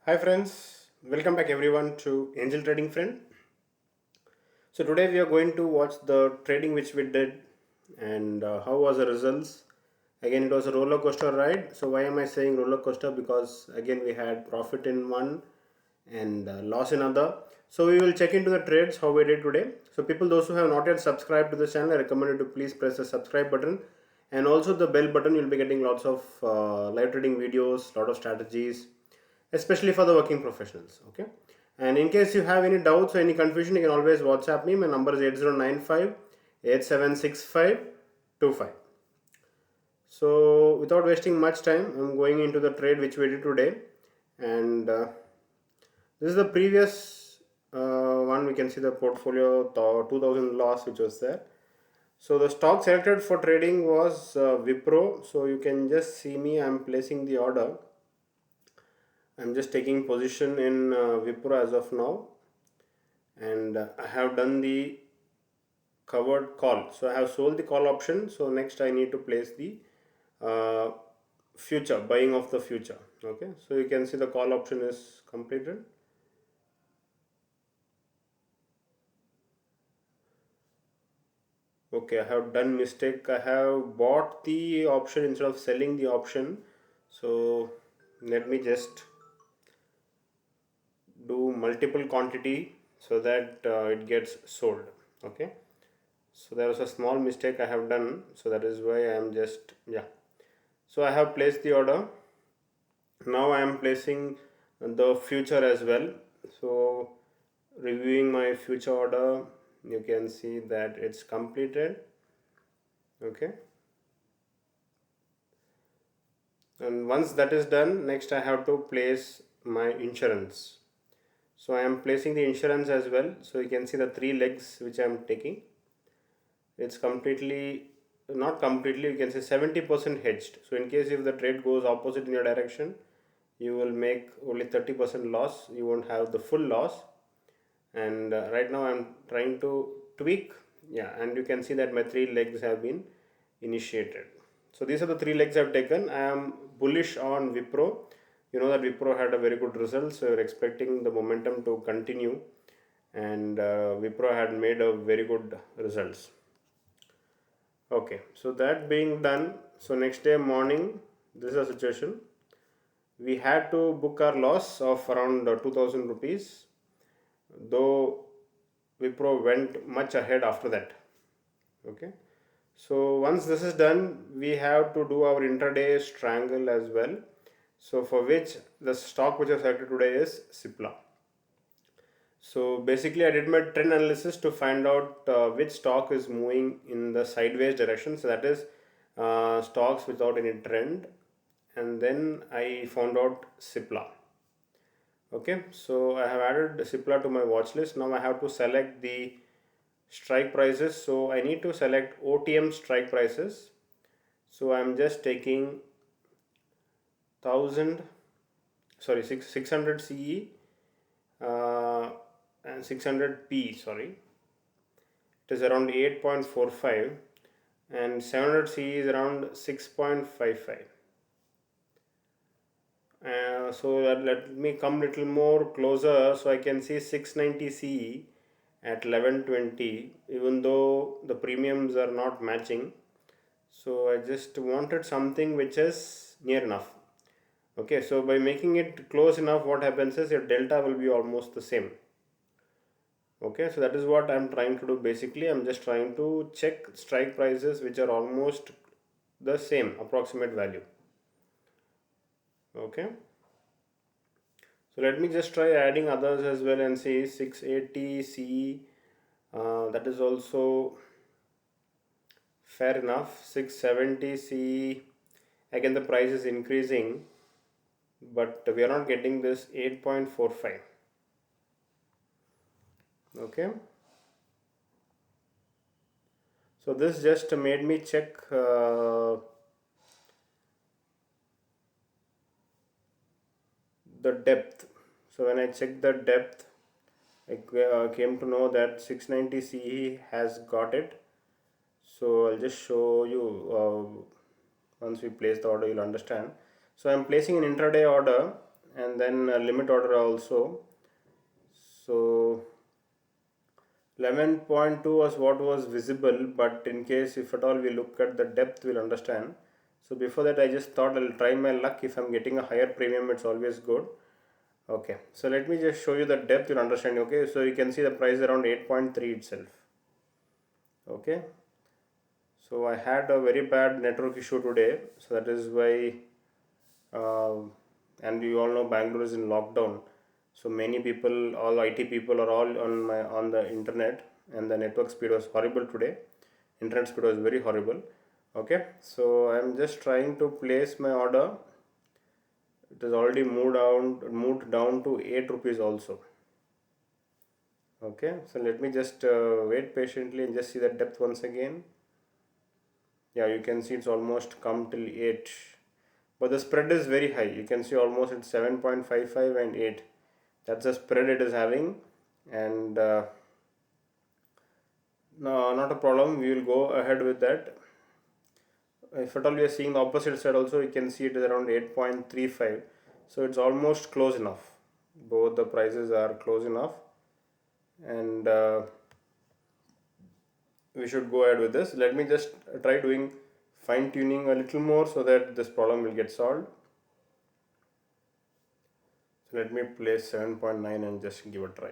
Hi friends, welcome back everyone to Angel Trading Friend. So today we are going to watch the trading which we did and how was the results. Again it was a roller coaster ride. So why am I saying roller coaster? Because again we had profit in one and loss in other. So we will check into the trades how we did today. So people those who have not yet subscribed to the channel, I recommend you to please press the subscribe button and also the bell button. You'll be getting lots of live trading videos, lot of strategies, especially for the working professionals. Okay, and in case you have any doubts or any confusion, you can always WhatsApp me. My number is 8095 876525. So without wasting much time, I'm going into the trade which we did today, and this is the previous one. We can see the portfolio 2000 loss which was there. So the stock selected for trading was WIPRO. So you can just see me, I'm placing the order. I'm just taking position in WIPRO as of now, and I have done the covered call. So I have sold the call option. So next I need to place the uh, future, buying of the future. Okay, so you can see the call option is completed. Okay, I have done mistake. I have bought the option instead of selling the option. So let me just do multiple quantity so that it gets sold. Okay, so there was a small mistake I have done, so that is why I am just, yeah, so I have placed the order. Now I am placing the future as well. So reviewing my future order, you can see that it's completed. Okay, and once that is done, next I have to place my insurance. So I am placing the insurance as well. So you can see the three legs which I am taking. It's completely, not completely, you can say 70% hedged. So in case if the trade goes opposite in your direction, you will make only 30% loss. You won't have the full loss. And right now I'm trying to tweak, yeah, and you can see that my three legs have been initiated. So these are the three legs I've taken. I am bullish on WIPRO. You know that WIPRO had a very good result, so we're expecting the momentum to continue, and WIPRO had made a very good results. Okay, so that being done, so next day morning, this is the situation. We had to book our loss of around 2000 rupees, though Wipro went much ahead after that. Okay, so once this is done, we have to do our intraday strangle as well. So for which the stock which I selected today is CIPLA. So basically, I did my trend analysis to find out which stock is moving in the sideways direction. So that is stocks without any trend, and then I found out CIPLA. Okay, so I have added CIPLA to my watch list. Now I have to select the strike prices. So I need to select OTM strike prices. So I'm just taking 1000, sorry, 600 CE and 600 P, sorry. It is around 8.45 and 700 CE is around 6.55. So let me come little more closer so I can see 690 CE at 1120, even though the premiums are not matching. So I just wanted something which is near enough. Okay, so by making it close enough, what happens is your delta will be almost the same. Okay, so that is what I'm trying to do. Basically, I'm just trying to check strike prices which are almost the same approximate value. Okay, so let me just try adding others as well and see 680 C. That is also fair enough. 670 C. Again, the price is increasing, but we are not getting this 8.45. Okay, so this just made me check the depth. So when I checked the depth, I came to know that 690 CE has got it. So I'll just show you once we place the order, you'll understand. So I'm placing an intraday order, and then a limit order also. So 11.2 was what was visible, but in case if at all we look at the depth, we'll understand. So before that, I just thought I'll try my luck. If I'm getting a higher premium, it's always good. Okay, so let me just show you the depth, you'll understand. Okay, so you can see the price around 8.3 itself. Okay, so I had a very bad network issue today, so that is why, uh, and you all know Bangalore is in lockdown. So many people, all IT people are all on the internet, and the network speed was horrible today. Internet speed was very horrible. Okay, so I'm just trying to place my order. It has already moved down to 8 rupees also. Okay, so let me just wait patiently and just see the depth once again. Yeah, you can see it's almost come till 8, but the spread is very high. You can see almost it's 7.55 and 8. That's the spread it is having, and no, not a problem. We will go ahead with that. If at all we are seeing the opposite side also, you can see it is around 8.35. So it's almost close enough. Both the prices are close enough, and we should go ahead with this. Let me just try doing fine tuning a little more so that this problem will get solved. So let me place 7.9 and just give a try.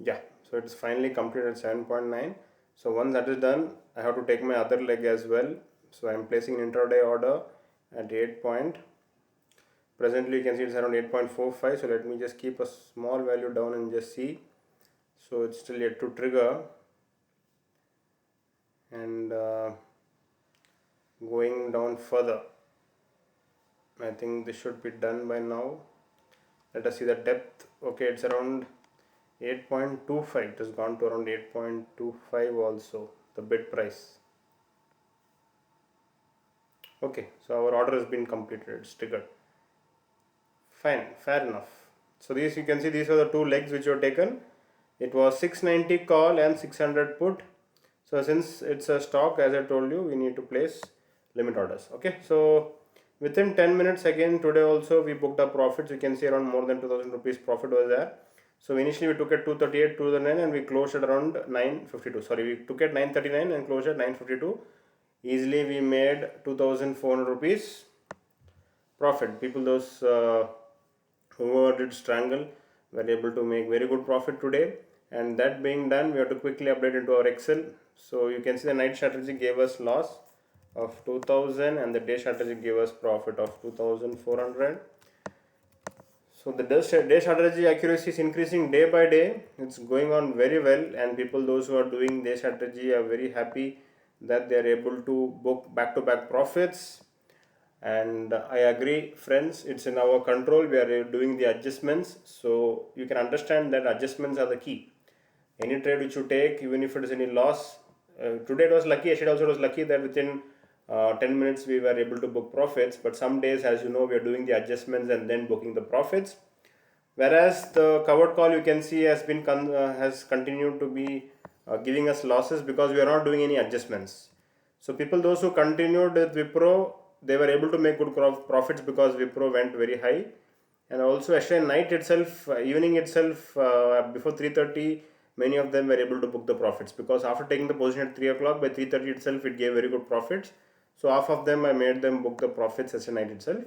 Yeah, so it's finally completed at 7.9. So once that is done, I have to take my other leg as well. So I'm placing an intraday order at 8 point. Presently you can see it's around 8.45. So let me just keep a small value down and just see. So it's still yet to trigger, and going down further. I think this should be done by now. Let us see the depth. Okay, it's around 8.25. It has gone to around 8.25 also, the bid price. Okay, so our order has been completed. It's triggered. Fine, fair enough. So these, you can see, these are the two legs which were taken. It was 690 call and 600 put. So since it's a stock, as I told you, we need to place limit orders. Okay, so within 10 minutes again today also we booked up profits. You can see around more than 2000 rupees profit was there. So initially we took at 238, 209 and we closed at around 952. Sorry, we took at 939 and closed at 952. Easily we made 2400 rupees profit. People those whoever did strangle were able to make very good profit today. And that being done, we have to quickly update into our Excel. So you can see the night strategy gave us loss of 2000 and the day strategy gave us profit of 2400. So the day strategy accuracy is increasing day by day. It's going on very well, and people those who are doing day strategy are very happy that they are able to book back-to-back profits. And I agree, friends, it's in our control. We are doing the adjustments, so you can understand that adjustments are the key. Any trade which you take, even if it is any loss, today it was lucky, yesterday also it was lucky that within 10 minutes we were able to book profits, but some days, as you know, we are doing the adjustments and then booking the profits. Whereas the covered call, you can see, has continued to be giving us losses because we are not doing any adjustments. So people those who continued with WIPRO, they were able to make good profits because WIPRO went very high. And also yesterday night itself, evening itself, before 3:30, many of them were able to book the profits because after taking the position at 3 o'clock, by 3:30 itself it gave very good profits. So half of them, I made them book the profits yesterday night itself.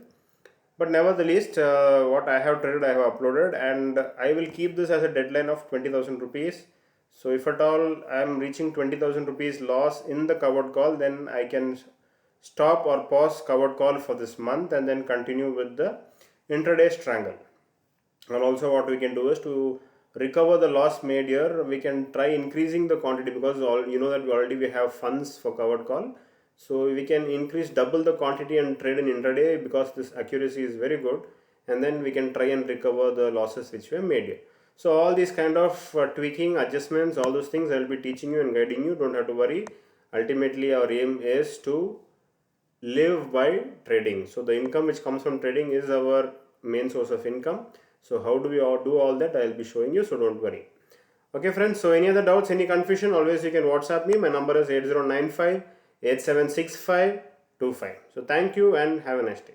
But nevertheless, what I have traded, I have uploaded, and I will keep this as a deadline of 20,000 rupees. So if at all I am reaching 20,000 rupees loss in the covered call, then I can stop or pause covered call for this month and then continue with the intraday strangle. And also what we can do is to recover the loss made here, we can try increasing the quantity because all you know that we have funds for covered call. So we can increase double the quantity and trade in intraday because this accuracy is very good, and then we can try and recover the losses which we have made here. So all these kind of tweaking, adjustments, all those things I will be teaching you and guiding you. Don't have to worry. Ultimately our aim is to live by trading. So the income which comes from trading is our main source of income. So how do we all do all that? I will be showing you, so don't worry. Okay friends, so any other doubts, any confusion, always you can WhatsApp me. My number is 8095 876525. So thank you and have a nice day.